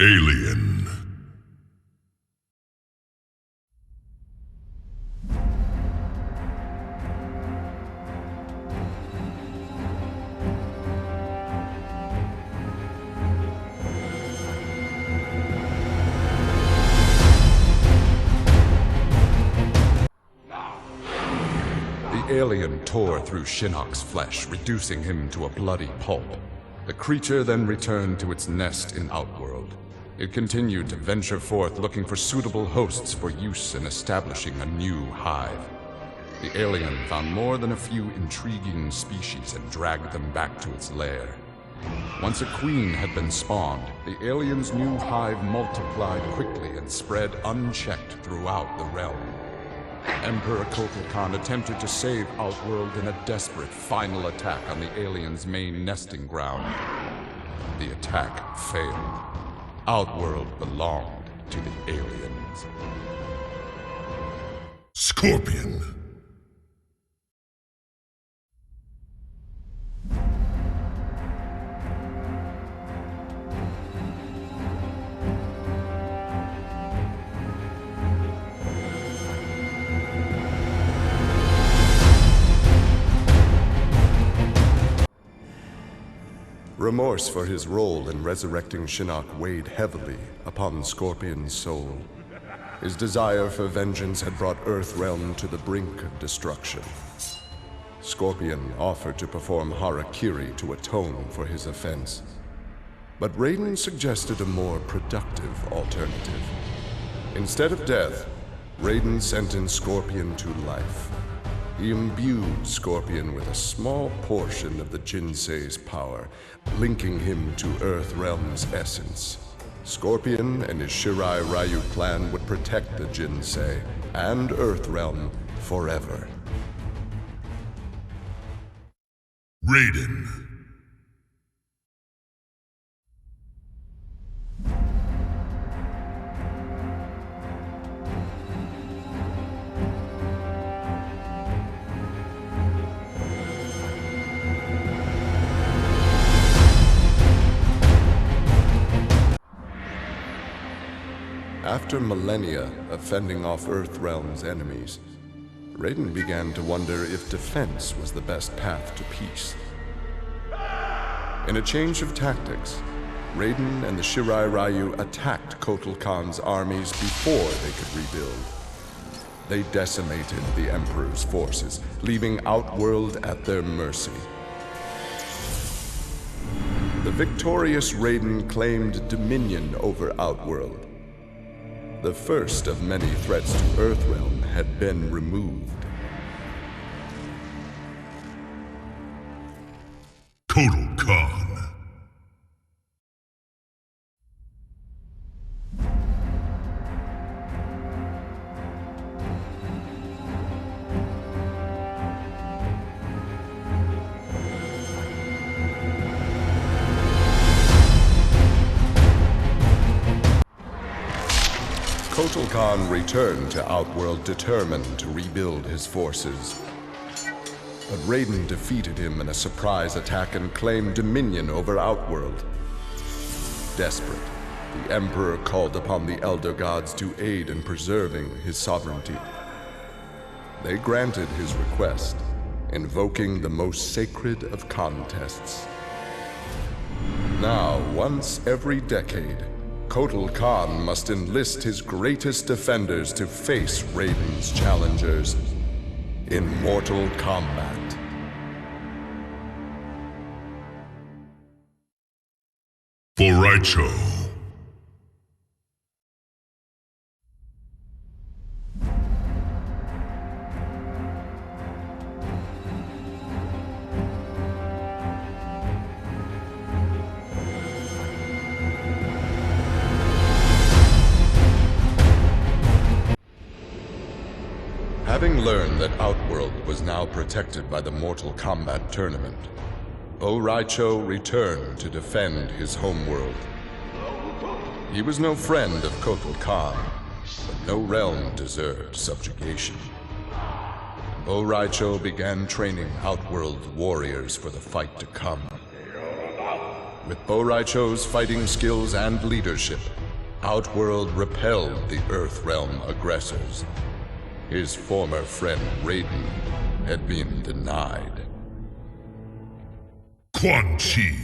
Alien. The alien tore through Shinnok's flesh, reducing him to a bloody pulp. The creature then returned to its nest in Outworld. It continued to venture forth looking for suitable hosts for use in establishing a new hive. The alien found more than a few intriguing species and dragged them back to its lair. Once a queen had been spawned, the alien's new hive multiplied quickly and spread unchecked throughout the realm. Emperor Kotal Khan attempted to save Outworld in a desperate final attack on the alien's main nesting ground. The attack failed. Outworld belonged to the aliens. Scorpion. Remorse for his role in resurrecting Shinnok weighed heavily upon Scorpion's soul. His desire for vengeance had brought Earthrealm to the brink of destruction. Scorpion offered to perform harakiri to atone for his offense. But Raiden suggested a more productive alternative. Instead of death, Raiden sentenced Scorpion to life. He imbued Scorpion with a small portion of the Jinsei's power, linking him to Earthrealm's essence. Scorpion and his Shirai Ryu clan would protect the Jinsei and Earthrealm forever. Raiden. After millennia of fending off Earthrealm's enemies, Raiden began to wonder if defense was the best path to peace. In a change of tactics, Raiden and the Shirai Ryu attacked Kotal Khan's armies before they could rebuild. They decimated the Emperor's forces, leaving Outworld at their mercy. The victorious Raiden claimed dominion over Outworld. The first of many threats to Earthrealm had been removed. Kotal Khan. Kotal Khan returned to Outworld determined to rebuild his forces. But Raiden defeated him in a surprise attack and claimed dominion over Outworld. Desperate, the Emperor called upon the Elder Gods to aid in preserving his sovereignty. They granted his request, invoking the most sacred of contests. Now, once every decade, Kotal Khan must enlist his greatest defenders to face Raiden's challengers in Mortal Kombat. For Raicho. Having learned that Outworld was now protected by the Mortal Kombat tournament, Raicho returned to defend his homeworld. He was no friend of Kotal Khan, but no realm deserved subjugation. Raicho began training Outworld warriors for the fight to come. With Bo' Rai Cho's fighting skills and leadership, Outworld repelled the Earthrealm aggressors. His former friend Raiden had been denied. Quan Chi.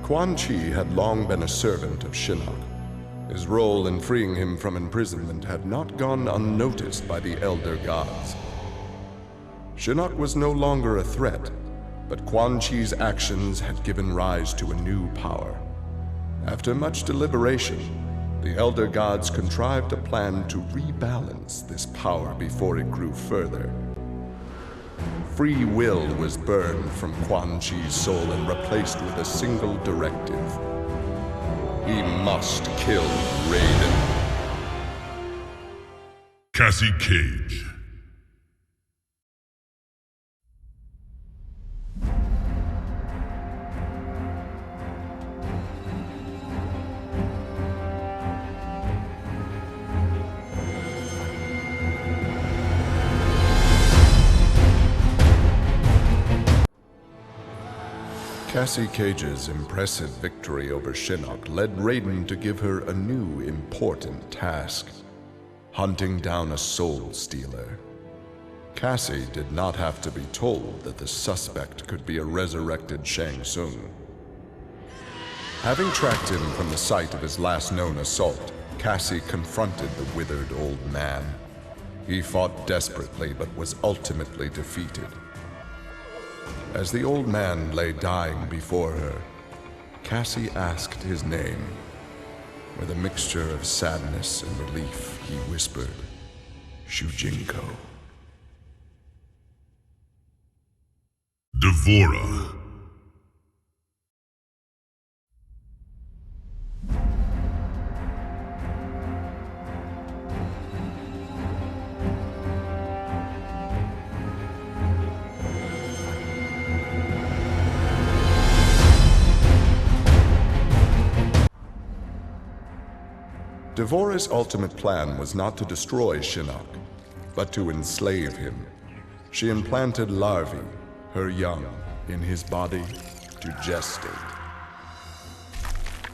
Quan Chi had long been a servant of Shinnok. His role in freeing him from imprisonment had not gone unnoticed by the Elder Gods. Shinnok was no longer a threat, but Quan Chi's actions had given rise to a new power. After much deliberation, the Elder Gods contrived a plan to rebalance this power before it grew further. Free will was burned from Quan Chi's soul and replaced with a single directive. He must kill Raiden. Cassie Cage. Cassie Cage's impressive victory over Shinnok led Raiden to give her a new important task: hunting down a soul stealer. Cassie did not have to be told that the suspect could be a resurrected Shang Tsung. Having tracked him from the site of his last known assault, Cassie confronted the withered old man. He fought desperately but was ultimately defeated. As the old man lay dying before her, Cassie asked his name. With a mixture of sadness and relief, he whispered, "Shujinko." Devora. Devora's ultimate plan was not to destroy Shinnok, but to enslave him. She implanted larvae, her young, in his body to gestate.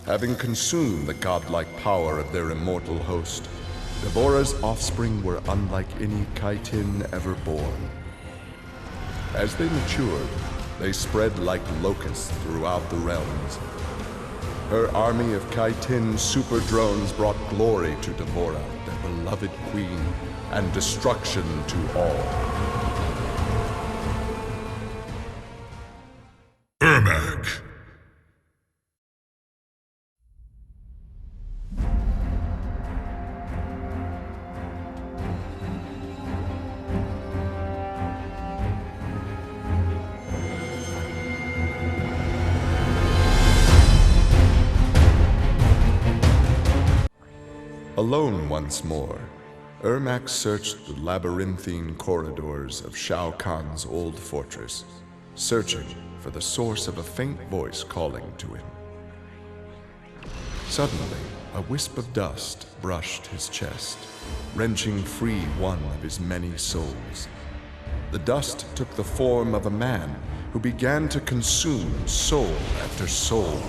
Having consumed the godlike power of their immortal host, Devora's offspring were unlike any Kaitin ever born. As they matured, they spread like locusts throughout the realms. Her army of Kaitin super drones brought glory to Devora, their beloved queen, and destruction to all. Ermac. Alone once more, Ermac searched the labyrinthine corridors of Shao Kahn's old fortress, searching for the source of a faint voice calling to him. Suddenly, a wisp of dust brushed his chest, wrenching free one of his many souls. The dust took the form of a man who began to consume soul after soul.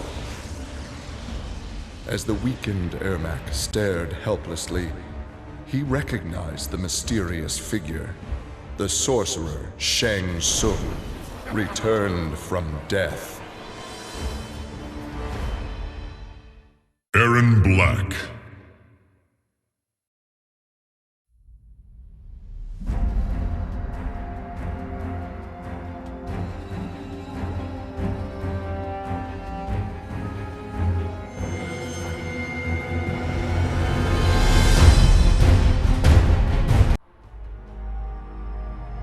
As the weakened Ermac stared helplessly, he recognized the mysterious figure. The sorcerer Shang Tsung, returned from death. Aaron Black.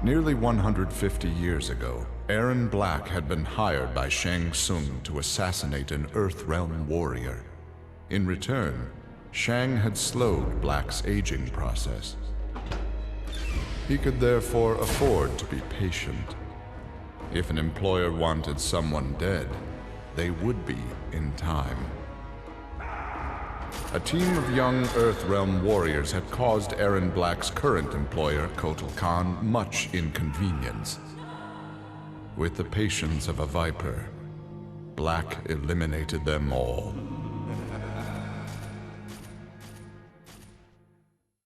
Nearly 150 years ago, Aaron Black had been hired by Shang Tsung to assassinate an Earthrealm warrior. In return, Shang had slowed Black's aging process. He could therefore afford to be patient. If an employer wanted someone dead, they would be in time. A team of young Earthrealm warriors had caused Aaron Black's current employer, Kotal Khan, much inconvenience. With the patience of a viper, Black eliminated them all.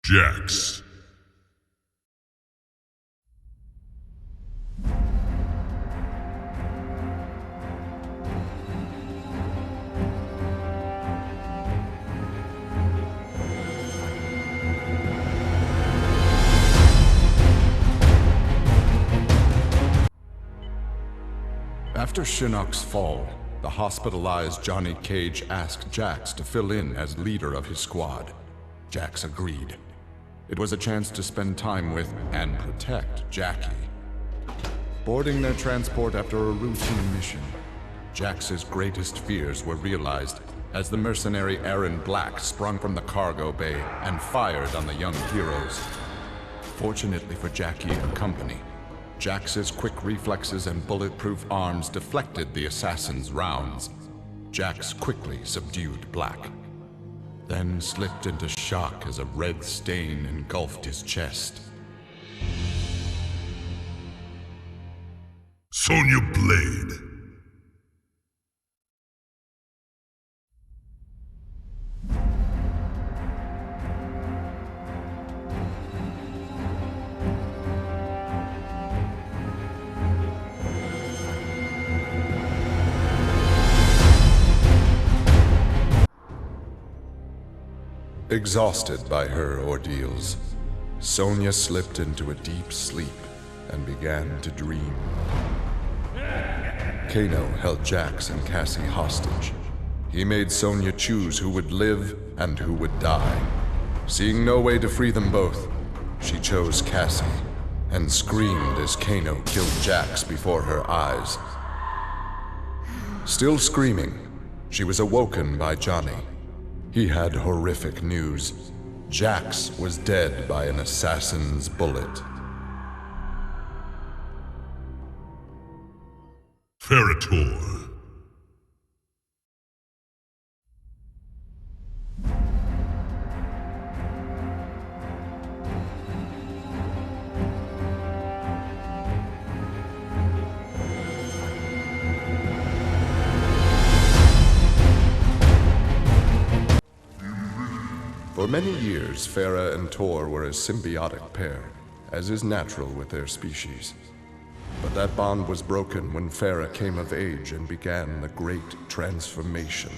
Jax. After Shinnok's fall, the hospitalized Johnny Cage asked Jax to fill in as leader of his squad. Jax agreed. It was a chance to spend time with and protect Jackie. Boarding their transport after a routine mission, Jax's greatest fears were realized as the mercenary Aaron Black sprung from the cargo bay and fired on the young heroes. Fortunately for Jackie and company, Jax's quick reflexes and bulletproof arms deflected the assassin's rounds. Jax quickly subdued Black, then slipped into shock as a red stain engulfed his chest. Sonya Blade. Exhausted by her ordeals, Sonya slipped into a deep sleep and began to dream. Kano held Jax and Cassie hostage. He made Sonya choose who would live and who would die. Seeing no way to free them both, she chose Cassie and screamed as Kano killed Jax before her eyes. Still screaming, she was awoken by Johnny. He had horrific news. Jax was dead by an assassin's bullet. Ferrator. For many years, Farah and Tor were a symbiotic pair, as is natural with their species. But that bond was broken when Farah came of age and began the Great Transformation.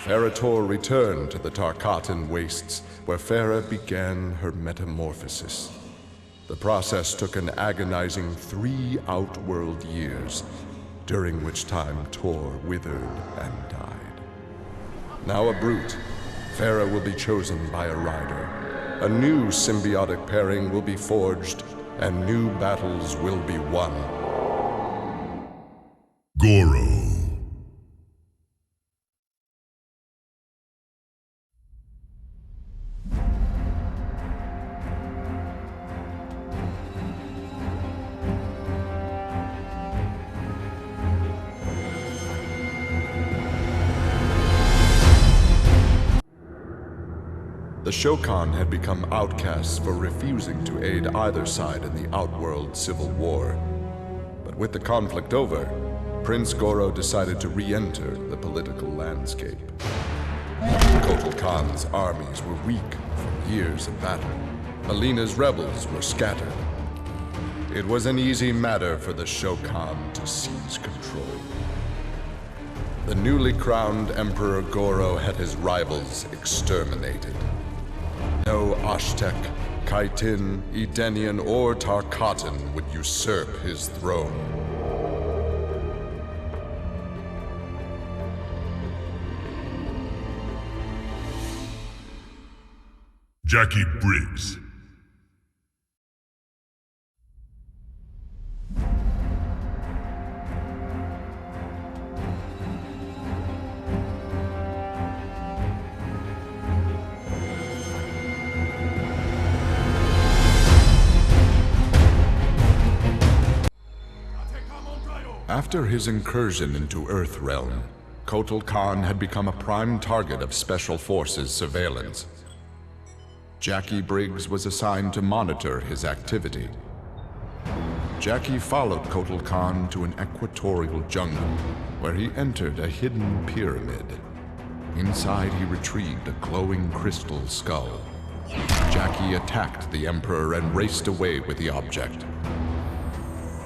Ferrator returned to the Tarkatan Wastes, where Farah began her metamorphosis. The process took an agonizing 3 outworld years, during which time Tor withered and died. Now a brute, Farah will be chosen by a rider. A new symbiotic pairing will be forged, and new battles will be won. Goro. The Shokan had become outcasts for refusing to aid either side in the Outworld Civil War. But with the conflict over, Prince Goro decided to re-enter the political landscape. Kotal Khan's armies were weak from years of battle. Alina's rebels were scattered. It was an easy matter for the Shokan to seize control. The newly crowned Emperor Goro had his rivals exterminated. No Ashtek, Kaitin, Edenian, or Tarkatan would usurp his throne. Jackie Briggs. After his incursion into Earthrealm, Kotal Khan had become a prime target of Special Forces surveillance. Jackie Briggs was assigned to monitor his activity. Jackie followed Kotal Khan to an equatorial jungle, where he entered a hidden pyramid. Inside, he retrieved a glowing crystal skull. Jackie attacked the Emperor and raced away with the object.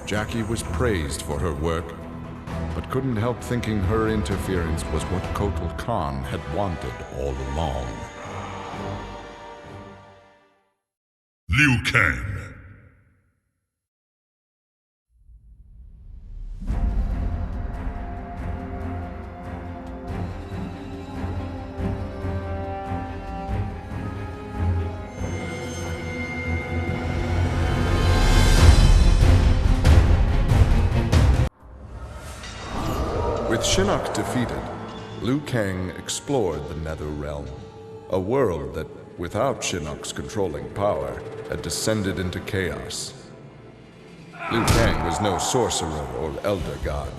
Jackie was praised for her work, but couldn't help thinking her interference was what Kotal Khan had wanted all along. Liu Kang. With Shinnok defeated, Liu Kang explored the NetherRealm, a world that, without Shinnok's controlling power, had descended into chaos. Liu Kang was no sorcerer or elder god,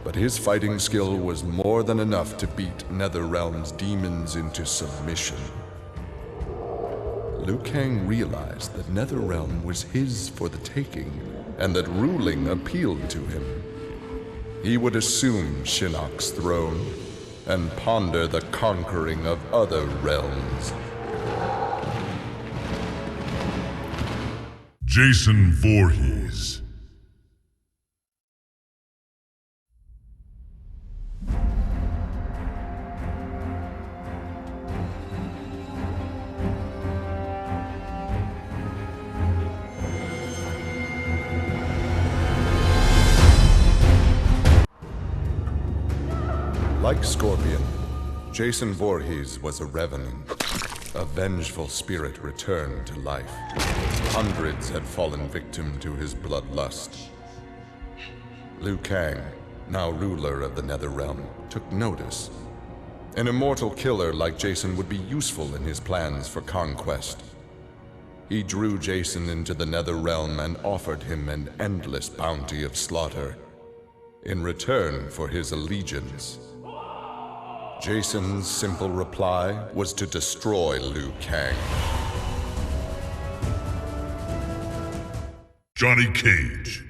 but his fighting skill was more than enough to beat NetherRealm's demons into submission. Liu Kang realized that NetherRealm was his for the taking, and that ruling appealed to him. He would assume Shinnok's throne and ponder the conquering of other realms. Jason Voorhees. Like Scorpion, Jason Voorhees was a revenant. A vengeful spirit returned to life. Hundreds had fallen victim to his bloodlust. Liu Kang, now ruler of the NetherRealm, took notice. An immortal killer like Jason would be useful in his plans for conquest. He drew Jason into the NetherRealm and offered him an endless bounty of slaughter, in return for his allegiance. Jason's simple reply was to destroy Liu Kang. Johnny Cage.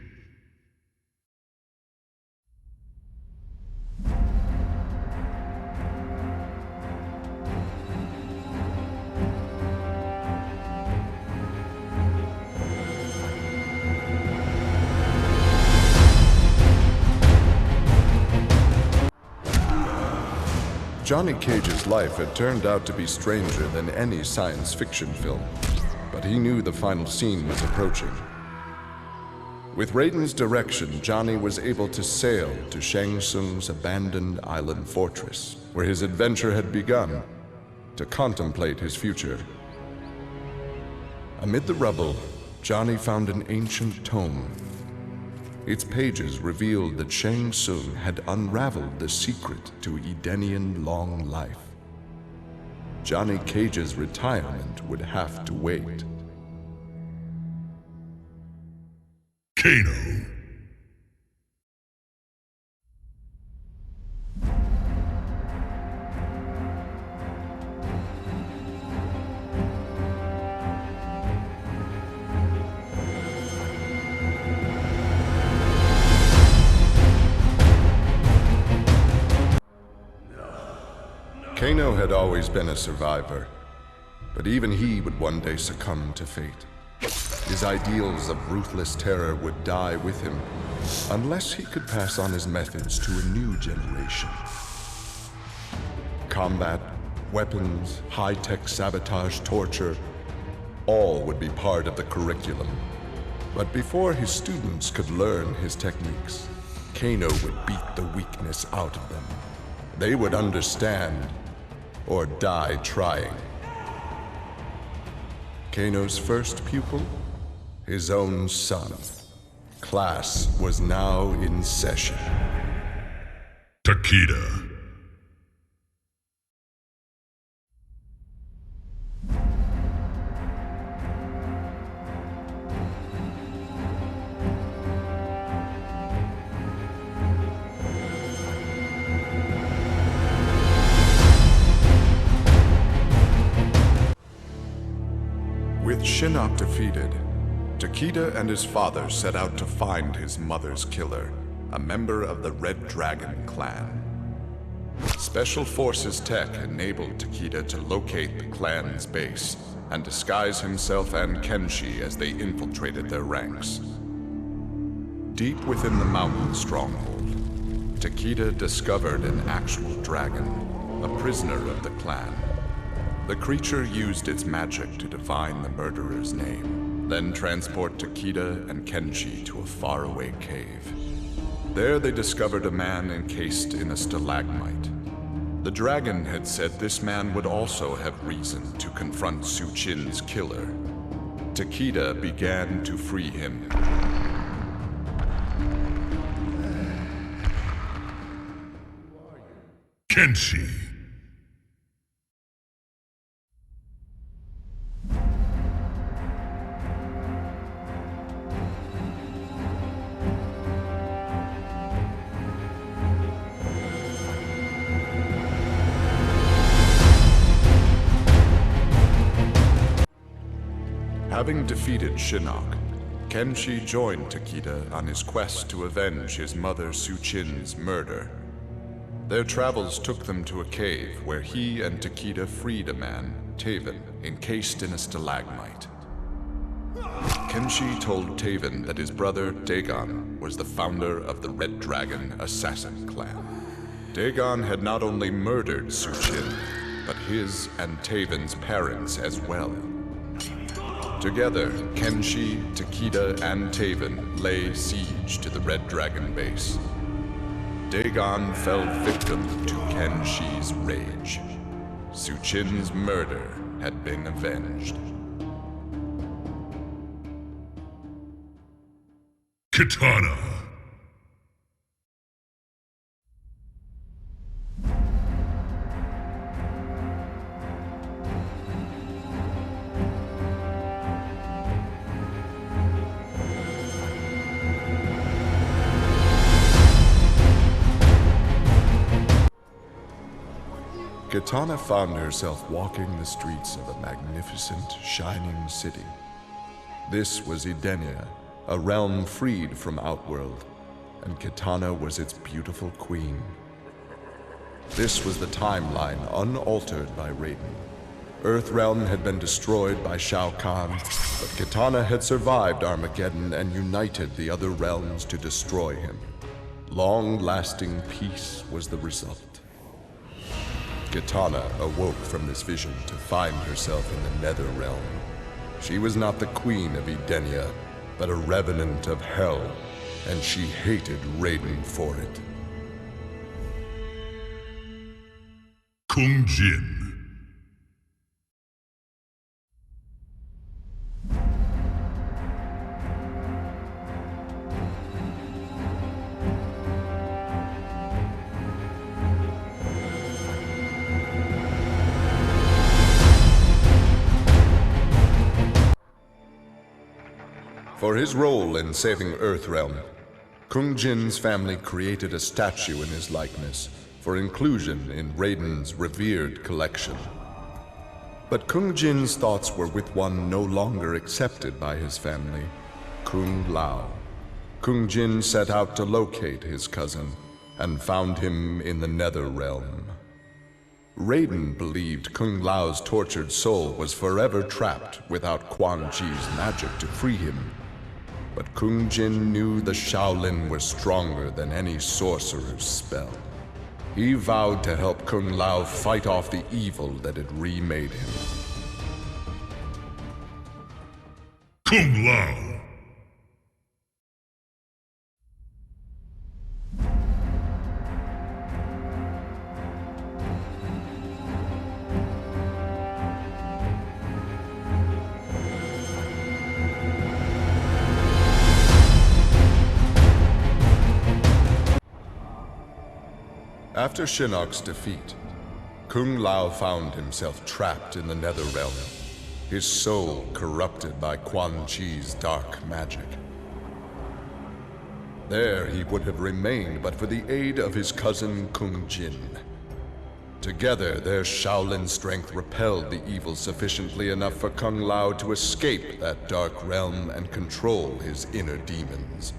Johnny Cage's life had turned out to be stranger than any science fiction film, but he knew the final scene was approaching. With Raiden's direction, Johnny was able to sail to Shang Tsung's abandoned island fortress, where his adventure had begun, to contemplate his future. Amid the rubble, Johnny found an ancient tome. Its pages revealed that Shang Tsung had unraveled the secret to Edenian long life. Johnny Cage's retirement would have to wait. Kano. Kano had always been a survivor, but even he would one day succumb to fate. His ideals of ruthless terror would die with him, unless he could pass on his methods to a new generation. Combat, weapons, high-tech sabotage, torture, all would be part of the curriculum. But before his students could learn his techniques, Kano would beat the weakness out of them. They would understand, or die trying. Kano's first pupil? His own son. Class was now in session. Takeda. Shinnok defeated, Takeda and his father set out to find his mother's killer, a member of the Red Dragon clan. Special Forces tech enabled Takeda to locate the clan's base and disguise himself and Kenshi as they infiltrated their ranks. Deep within the mountain stronghold, Takeda discovered an actual dragon, a prisoner of the clan. The creature used its magic to divine the murderer's name, then transport Takeda and Kenshi to a faraway cave. There they discovered a man encased in a stalagmite. The dragon had said this man would also have reason to confront Su Qin's killer. Takeda began to free him. Kenshi. Having defeated Shinnok, Kenshi joined Takeda on his quest to avenge his mother Su Qin's murder. Their travels took them to a cave where he and Takeda freed a man, Taven, encased in a stalagmite. Kenshi told Taven that his brother, Dagon, was the founder of the Red Dragon Assassin Clan. Dagon had not only murdered Su Qin, but his and Taven's parents as well. Together, Kenshi, Takeda, and Taven lay siege to the Red Dragon base. Dagon fell victim to Kenshi's rage. Su Qin's murder had been avenged. Katana. Katana found herself walking the streets of a magnificent, shining city. This was Edenia, a realm freed from Outworld, and Katana was its beautiful queen. This was the timeline unaltered by Raiden. Earthrealm had been destroyed by Shao Kahn, but Katana had survived Armageddon and united the other realms to destroy him. Long-lasting peace was the result. Katana awoke from this vision to find herself in the NetherRealm. She was not the queen of Edenia, but a revenant of hell, and she hated Raiden for it. Kung Jin. For his role in saving Earthrealm, Kung Jin's family created a statue in his likeness for inclusion in Raiden's revered collection. But Kung Jin's thoughts were with one no longer accepted by his family, Kung Lao. Kung Jin set out to locate his cousin and found him in the NetherRealm. Raiden believed Kung Lao's tortured soul was forever trapped without Quan Chi's magic to free him. But Kung Jin knew the Shaolin was stronger than any sorcerer's spell. He vowed to help Kung Lao fight off the evil that had remade him. Kung Lao. After Shinnok's defeat, Kung Lao found himself trapped in the NetherRealm, his soul corrupted by Quan Chi's dark magic. There he would have remained but for the aid of his cousin Kung Jin. Together, their Shaolin strength repelled the evil sufficiently enough for Kung Lao to escape that dark realm and control his inner demons.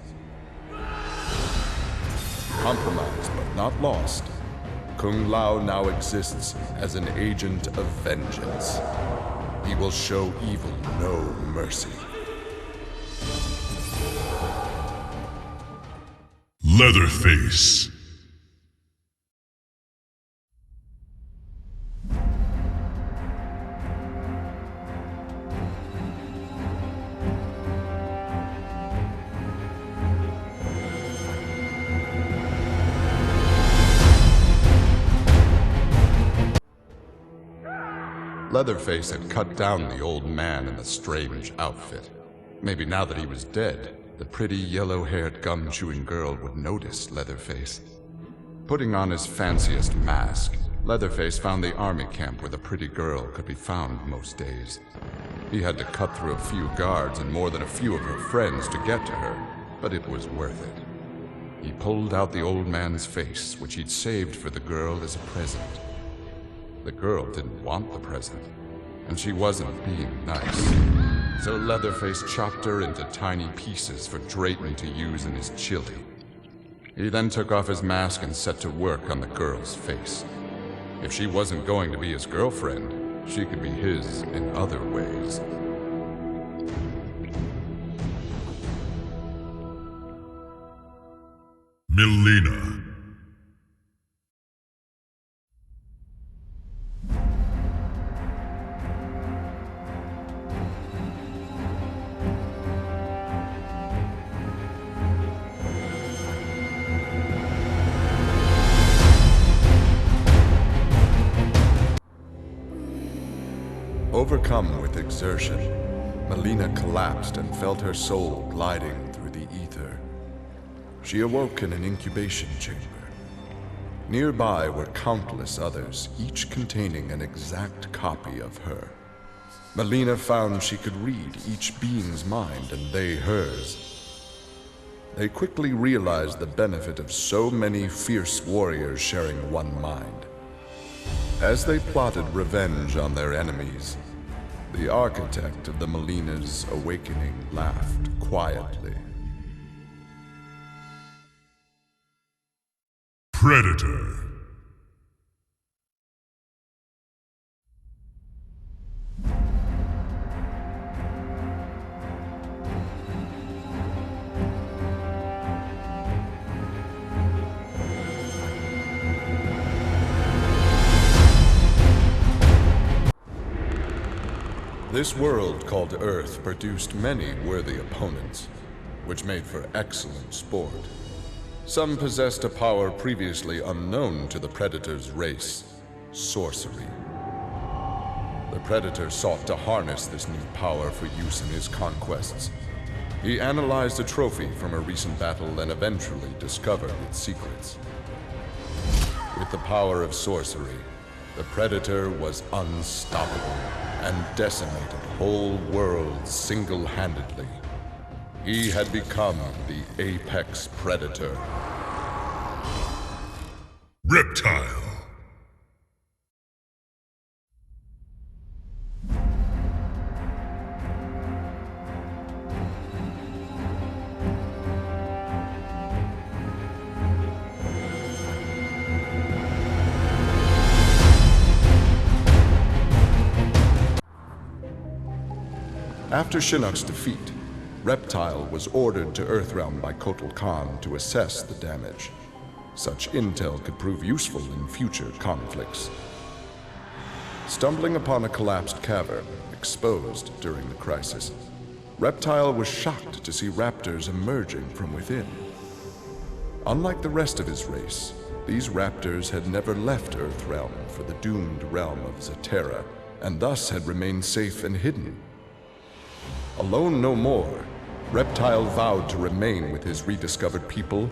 Compromised but not lost, Kung Lao now exists as an agent of vengeance. He will show evil no mercy. Leatherface. Leatherface had cut down the old man in the strange outfit. Maybe now that he was dead, the pretty yellow-haired gum-chewing girl would notice Leatherface. Putting on his fanciest mask, Leatherface found the army camp where the pretty girl could be found most days. He had to cut through a few guards and more than a few of her friends to get to her, but it was worth it. He pulled out the old man's face, which he'd saved for the girl as a present. The girl didn't want the present, and she wasn't being nice. So Leatherface chopped her into tiny pieces for Drayton to use in his chili. He then took off his mask and set to work on the girl's face. If she wasn't going to be his girlfriend, she could be his in other ways. Melina. Overcome with exertion, Melina collapsed and felt her soul gliding through the ether. She awoke in an incubation chamber. Nearby were countless others, each containing an exact copy of her. Melina found she could read each being's mind and they hers. They quickly realized the benefit of so many fierce warriors sharing one mind. As they plotted revenge on their enemies, the architect of the Melina's awakening laughed quietly. Predator. This world called Earth produced many worthy opponents, which made for excellent sport. Some possessed a power previously unknown to the Predator's race, sorcery. The Predator sought to harness this new power for use in his conquests. He analyzed a trophy from a recent battle and eventually discovered its secrets. With the power of sorcery, the Predator was unstoppable and decimated whole worlds single-handedly. He had become the apex predator. Reptile. After Shinnok's defeat, Reptile was ordered to Earthrealm by Kotal Khan to assess the damage. Such intel could prove useful in future conflicts. Stumbling upon a collapsed cavern, exposed during the crisis, Reptile was shocked to see raptors emerging from within. Unlike the rest of his race, these raptors had never left Earthrealm for the doomed realm of Zaterra, and thus had remained safe and hidden. Alone no more, Reptile vowed to remain with his rediscovered people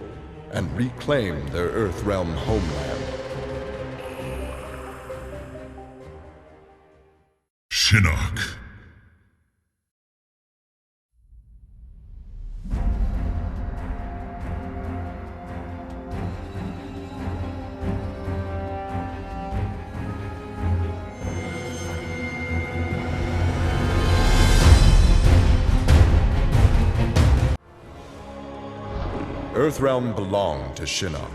and reclaim their Earthrealm homeland. Shinnok. Earthrealm belonged to Shinnok.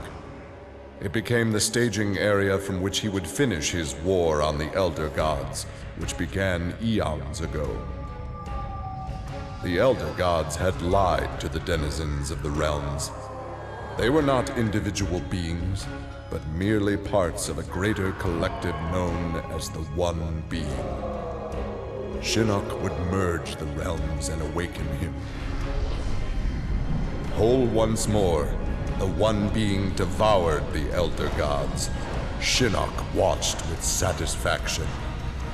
It became the staging area from which he would finish his war on the Elder Gods, which began eons ago. The Elder Gods had lied to the denizens of the realms. They were not individual beings, but merely parts of a greater collective known as the One Being. Shinnok would merge the realms and awaken him. Whole once more, the One Being devoured the Elder Gods. Shinnok watched with satisfaction.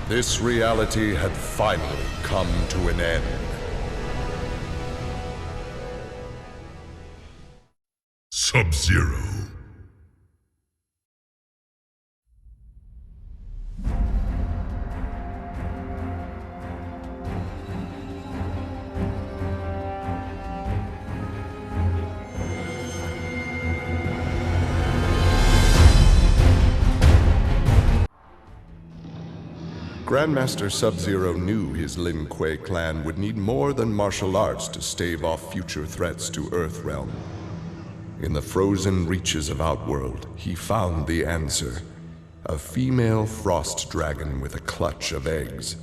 This reality had finally come to an end. Sub-Zero. Grandmaster Sub-Zero knew his Lin Kuei clan would need more than martial arts to stave off future threats to Earthrealm. In the frozen reaches of Outworld, he found the answer. A female frost dragon with a clutch of eggs.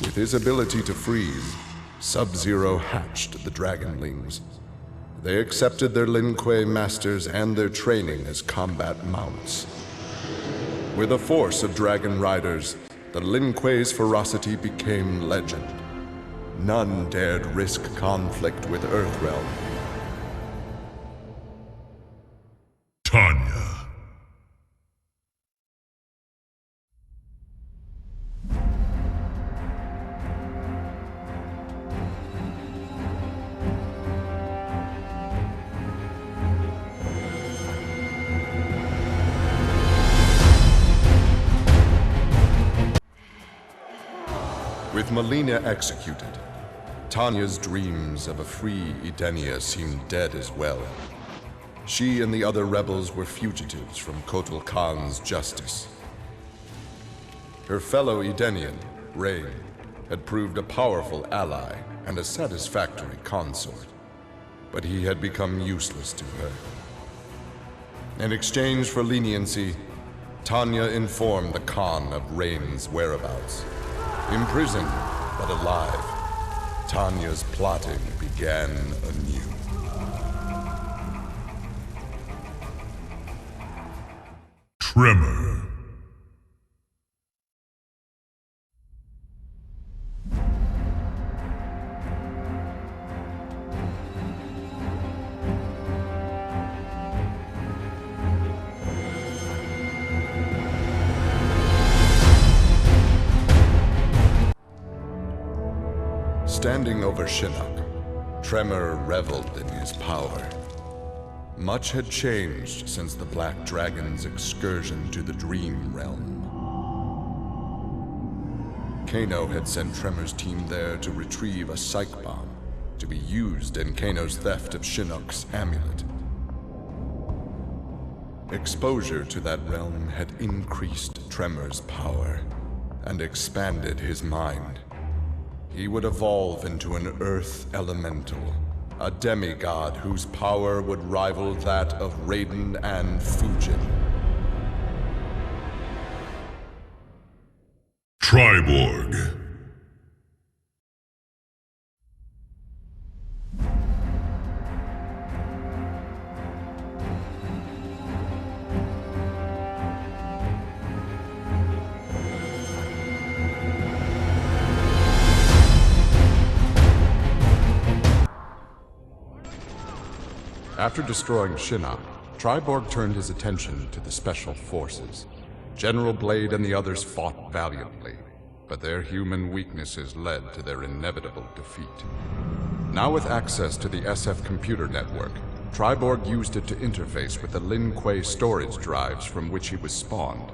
With his ability to freeze, Sub-Zero hatched the dragonlings. They accepted their Lin Kuei masters and their training as combat mounts. With a force of dragon riders, the Lin Kuei's ferocity became legend. None dared risk conflict with Earthrealm. Tanya. With Melina executed, Tanya's dreams of a free Edenia seemed dead as well. She and the other rebels were fugitives from Kotal Khan's justice. Her fellow Edenian, Rain, had proved a powerful ally and a satisfactory consort, but he had become useless to her. In exchange for leniency, Tanya informed the Khan of Rain's whereabouts. Imprisoned, but alive, Tanya's plotting began anew. Tremor. Standing over Shinnok, Tremor reveled in his power. Much had changed since the Black Dragon's excursion to the Dream Realm. Kano had sent Tremor's team there to retrieve a psych bomb to be used in Kano's theft of Shinnok's amulet. Exposure to that realm had increased Tremor's power and expanded his mind. He would evolve into an Earth Elemental, a demigod whose power would rival that of Raiden and Fujin. Triborg. After destroying Shinnok, Triborg turned his attention to the Special Forces. General Blade and the others fought valiantly, but their human weaknesses led to their inevitable defeat. Now with access to the SF computer network, Triborg used it to interface with the Lin Kuei storage drives from which he was spawned.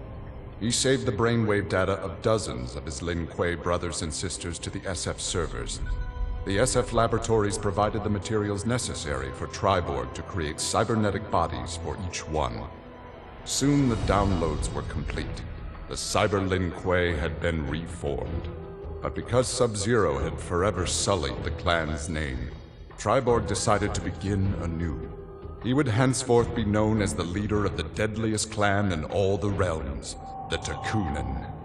He saved the brainwave data of dozens of his Lin Kuei brothers and sisters to the SF servers. The SF laboratories provided the materials necessary for Triborg to create cybernetic bodies for each one. Soon the downloads were complete. The Cyber Lin Kuei had been reformed. But because Sub-Zero had forever sullied the clan's name, Triborg decided to begin anew. He would henceforth be known as the leader of the deadliest clan in all the realms, the Takunin.